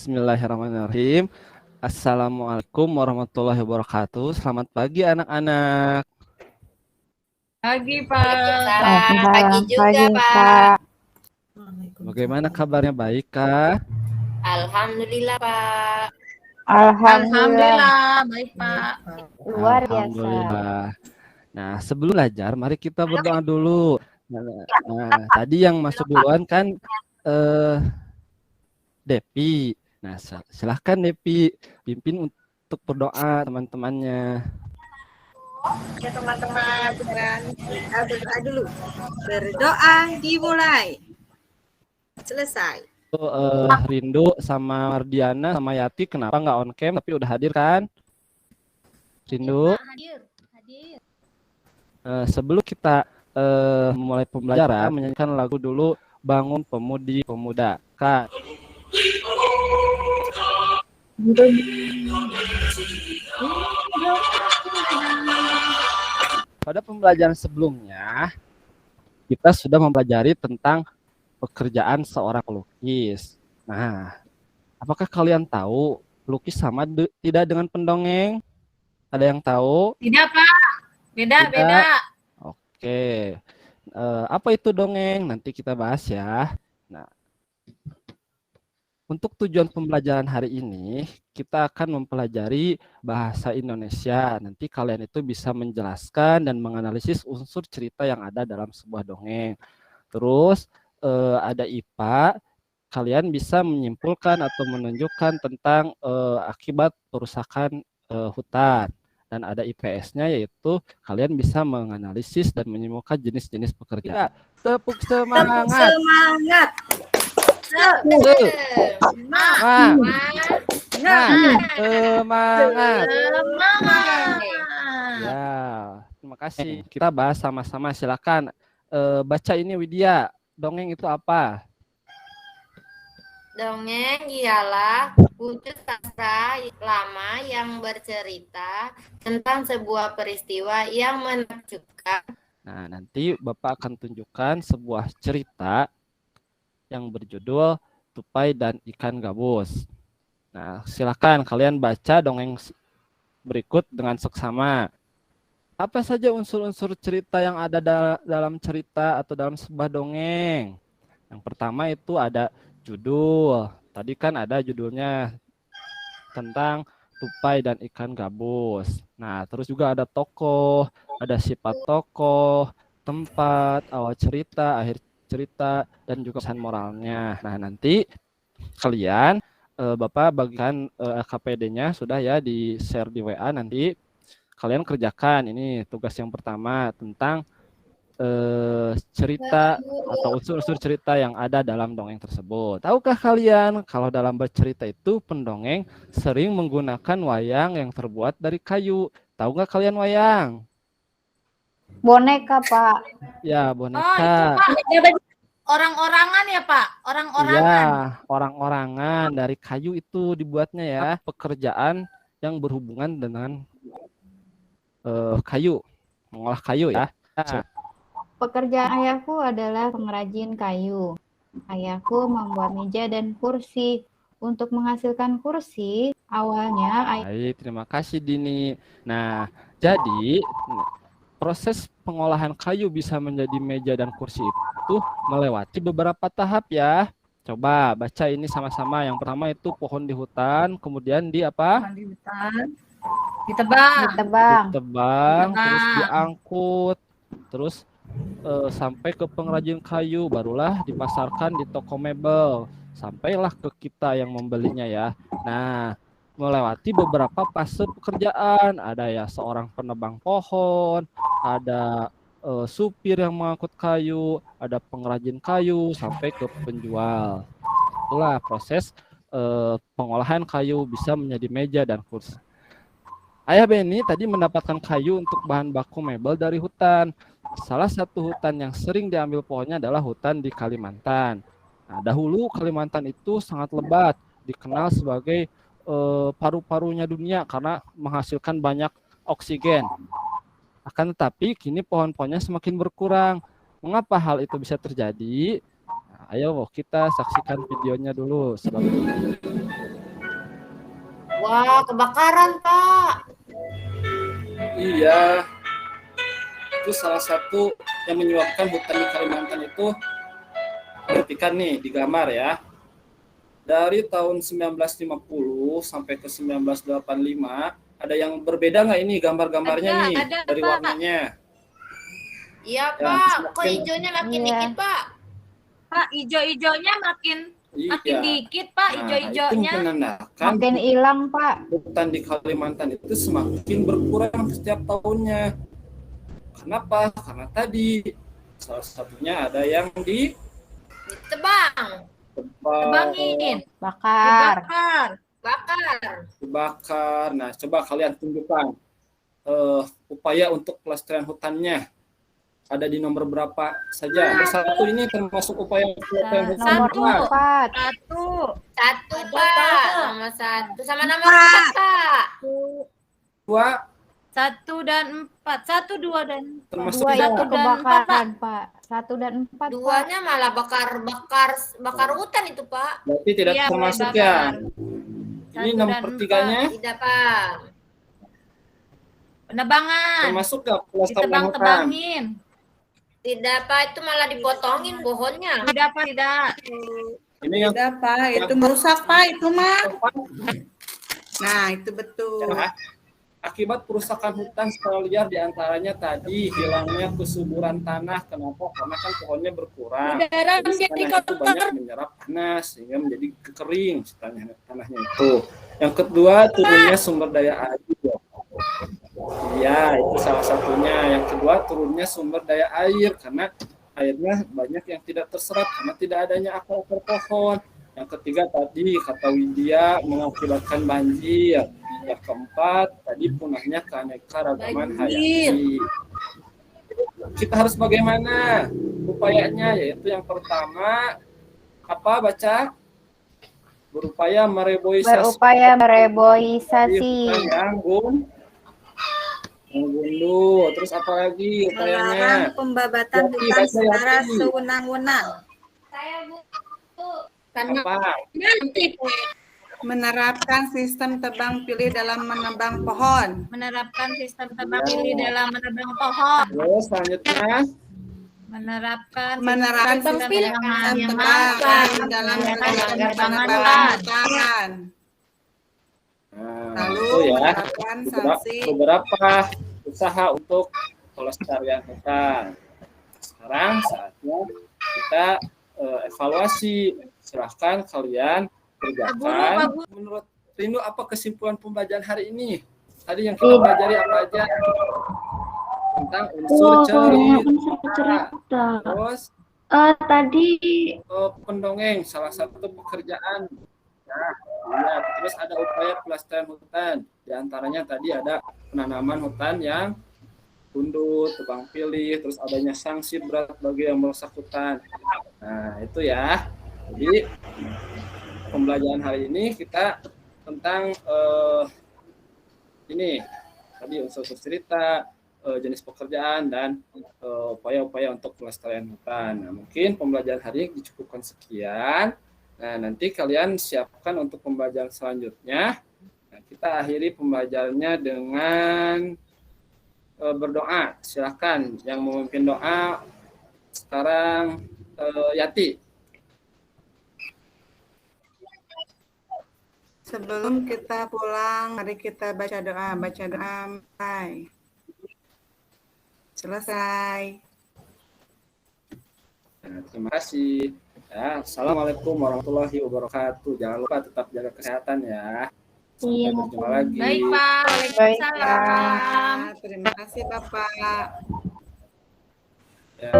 Bismillahirrahmanirrahim. Assalamualaikum warahmatullahi wabarakatuh. Selamat pagi anak-anak. Pagi, Pak. Waalaikumsalam. Pagi juga, Pagi, Pak. Bagaimana kabarnya, baik kah? Alhamdulillah, Pak. Alhamdulillah. Baik, Pak. Luar biasa. Alhamdulillah. Nah, sebelum belajar, mari kita berdoa dulu. Nah, tadi yang masuk duluan kan Depi. Nah, silahkan Depi pimpin untuk berdoa teman-temannya. Ya teman-teman, sekarang kita berdoa dulu. Berdoa dimulai. Selesai. Rindu sama Mardiana sama Yati kenapa nggak on cam tapi udah hadir kan? Rindu. Hadir. Sebelum kita memulai pembelajaran, menyanyikan lagu dulu Bangun Pemudi Pemuda. Kak. Pada pembelajaran sebelumnya, kita sudah mempelajari tentang pekerjaan seorang pelukis. Nah, apakah kalian tahu pelukis sama tidak dengan pendongeng? Ada yang tahu? Tidak, Pak. Beda. Oke. Apa itu dongeng? Nanti kita bahas ya. Nah, untuk tujuan pembelajaran hari ini, kita akan mempelajari bahasa Indonesia. Nanti kalian itu bisa menjelaskan dan menganalisis unsur cerita yang ada dalam sebuah dongeng. Terus ada IPA, kalian bisa menyimpulkan atau menunjukkan tentang akibat perusakan hutan. Dan ada IPS-nya, yaitu kalian bisa menganalisis dan menyimpulkan jenis-jenis pekerjaan. Tepuk semangat! Semangat. Semangat! Semangat. Ya, terima kasih. Kita bahas sama-sama. Silakan baca ini Widya. Dongeng itu apa? Dongeng ialah wujud sastra lama yang bercerita tentang sebuah peristiwa yang menakjubkan. Nah, nanti Bapak akan tunjukkan sebuah cerita yang berjudul Tupai dan Ikan Gabus. Nah, silakan kalian baca dongeng berikut dengan seksama. Apa saja unsur-unsur cerita yang ada dalam cerita atau dalam sebuah dongeng? Yang pertama itu ada judul. Tadi kan ada judulnya tentang tupai dan ikan gabus. Nah, terus juga ada tokoh, ada sifat tokoh, tempat, awal cerita, akhir cerita, dan juga pesan moralnya. Nah, nanti kalian, Bapak bagikan KPD-nya sudah ya di share di WA, nanti kalian kerjakan. Ini tugas yang pertama tentang cerita atau unsur-unsur cerita yang ada dalam dongeng tersebut. Tahukah kalian kalau dalam bercerita itu pendongeng sering menggunakan wayang yang terbuat dari kayu? Tahu nggak kalian wayang? Boneka, Pak. Ya, Oh, itu, boneka. Pak. Orang-orangan ya, Pak? Orang-orangan. Ya, orang-orangan dari kayu itu dibuatnya ya. Pekerjaan yang berhubungan dengan kayu, mengolah kayu ya. Pekerjaan ayahku adalah pengrajin kayu. Ayahku membuat meja dan kursi. Untuk menghasilkan kursi, awalnya Baik, terima kasih Dini. Nah, jadi proses pengolahan kayu bisa menjadi meja dan kursi itu melewati beberapa tahap ya. Coba baca ini sama-sama. Yang pertama itu pohon di hutan, kemudian di apa? Di hutan. Ditebang. Ditebang, terus diangkut, terus sampai ke pengrajin kayu, barulah dipasarkan di toko mebel, sampailah ke kita yang membelinya ya. Nah, melewati beberapa fase pekerjaan, ada ya seorang penebang pohon, ada supir yang mengangkut kayu, ada pengrajin kayu, sampai ke penjual. Itulah proses pengolahan kayu bisa menjadi meja dan kursi. Ayah Benny tadi mendapatkan kayu untuk bahan baku mebel dari hutan. Salah satu hutan yang sering diambil pohonnya adalah hutan di Kalimantan. Nah, dahulu Kalimantan itu sangat lebat, dikenal sebagai paru-parunya dunia karena menghasilkan banyak oksigen. Akan tetapi kini pohon-pohonnya semakin berkurang. Mengapa hal itu bisa terjadi? Nah, ayo kita saksikan videonya dulu. Wah, kebakaran, Pak. Iya, itu salah satu yang menyebabkan hutan di Kalimantan itu. Perhatikan nih di gambar ya. Dari tahun 1950 sampai ke 1985, ada yang berbeda nggak ini gambar-gambarnya nih dari Pak. warnanya? Iya, Ya, Pak. Kok semakin- hijaunya makin Iya. dikit, Pak? Pak, ijo-ijonya makin Iya. dikit, Pak, Nah, itu ijo-ijonya. menandakan Makin hilang, Pak. hutan di Kalimantan itu semakin berkurang setiap tahunnya. Kenapa? Karena tadi salah satunya ada yang Ditebang, Tebangin, Bakar. dibakar. bakar. Nah, coba kalian tunjukkan upaya untuk pelestarian hutannya. Ada di nomor berapa saja? Nomor 1 ini termasuk upaya pelestarian hutan. Nomor Satu. 4. Satu, Satu, Ada, Pak. Pak. Nomor 1 sama nomor 4, Pak. 2 1 dan 4, 1, 2 dan termasuk 2 juga. itu dan kebakaran, Pak. 1 dan 4, Pak. Duanya malah bakar hutan itu, Pak. Berarti tidak Iya, termasuk boleh ya. bakar. Ini 1 nomor dan 3-nya Tidak, Pak. penebangan, termasuk nggak pelestarian hutan? ditebang-tebangin. Tidak, Pak. Itu malah dipotongin pohonnya. Tidak, Pak, tidak. Ini yang Tidak, Pak. Itu merusak, Pak. Itu mah. Nah, itu betul. Ya. Akibat perusakan hutan secara liar diantaranya tadi hilangnya kesuburan tanah. Kenapa? Karena kan pohonnya berkurang. Udara Jadi menjadi tanah itu kotor. banyak menyerap panas sehingga menjadi kekering tanahnya itu. Yang kedua, turunnya sumber daya air. Iya, itu salah satunya. Yang kedua, turunnya sumber daya air karena airnya banyak yang tidak terserap karena tidak adanya akar-akar pohon. Yang ketiga tadi kata Widya mengakibatkan banjir. Yang keempat tadi punahnya keanekaragaman hayati. Kita harus bagaimana upayanya? Yaitu yang pertama apa baca? Berupaya mereboisasi Berupaya mereboisasi. yang gundu. Terus apa lagi Melarang upayanya? pembabatan Yati, hutan baca, secara Yati. sewenang-wenang. Karena Apa? nanti Menerapkan sistem tebang pilih dalam menebang pohon. Menerapkan sistem tebang pilih dalam menebang pohon. Terus selanjutnya Menerapkan Menerapkan sistem sistem penebangan yang tebang matang dalam penebangan penebangan hutan. nah, Lalu itu ya menerapkan sanksi. beberapa usaha untuk pelestarian hutan. Sekarang saatnya kita evaluasi. Silahkan kalian kerjakan. Menurut Rindu apa kesimpulan pembelajaran hari ini? Tadi yang kita pelajari apa aja? Tentang unsur cerita. Terus Tadi pendongeng salah satu pekerjaan. Nah, iya. Terus ada upaya pelestarian hutan. Di antaranya tadi ada penanaman hutan yang tunduk, tebang pilih, terus adanya sanksi berat bagi yang merusak hutan. Nah, itu ya. Jadi pembelajaran hari ini kita tentang ini tadi unsur cerita, jenis pekerjaan dan upaya-upaya untuk pelestarian hutan. Nah, mungkin pembelajaran hari ini dicukupkan sekian. Nah, nanti kalian siapkan untuk pembelajaran selanjutnya. Nah, kita akhiri pembelajarannya dengan berdoa. Silakan yang memimpin doa sekarang Yati. Sebelum kita pulang, mari kita baca doa. Baca doa, bye. Selesai. Nah, terima kasih. Ya, assalamualaikum warahmatullahi wabarakatuh. Jangan lupa tetap jaga kesehatan ya. Sampai berjumpa lagi. Baik, Pak. Waalaikumsalam. Terima kasih, Bapak. Ya.